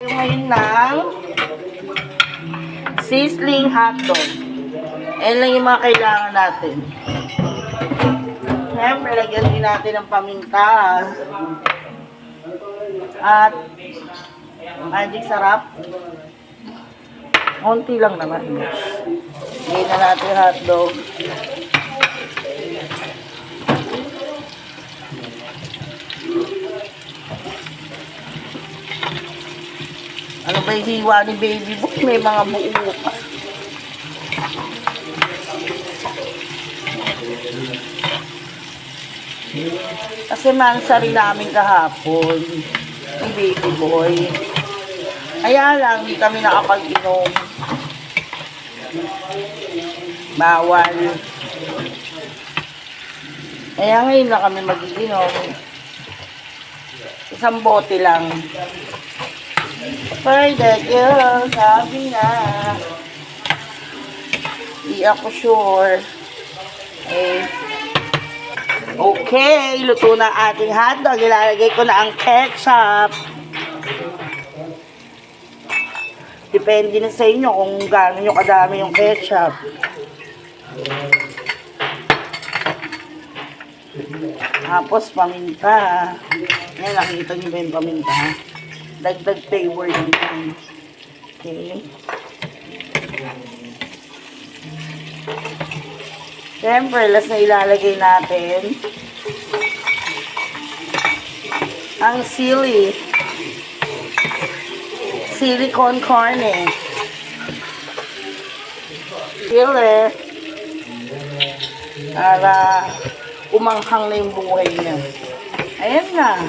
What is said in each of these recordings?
Ngayon ng sizzling hotdog. Ayan lang yung mga kailangan natin. Siyempre, lagyan din natin ng paminta. At magic sarap. Konti lang naman. Lagyan na natin yung hotdog. Ano ba yung hiwa ni Baby Book? May mga buo pa. Kasi mansari namin kahapon ni Baby Boy. Kaya lang, hindi kami nakapag-inom. Bawal. Kaya ngayon na kami mag-inom. Isang bote lang. For the girl, sabi na. Di ako sure. Okay, luto na ating hotdog. Ilalagay ko na ang ketchup. Depende na sa inyo kung gaano nyo kadami yung ketchup. Tapos paminta. Ngayon, nakikita nyo ba yung paminta? Dagdag flavor din. Okay. Siyempre, last na ilalagay natin ang silicone corn. Filler. Para umanghang na yung buhay niya. Ayan na.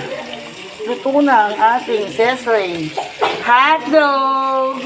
Luto na ang ating sizzling hotdog.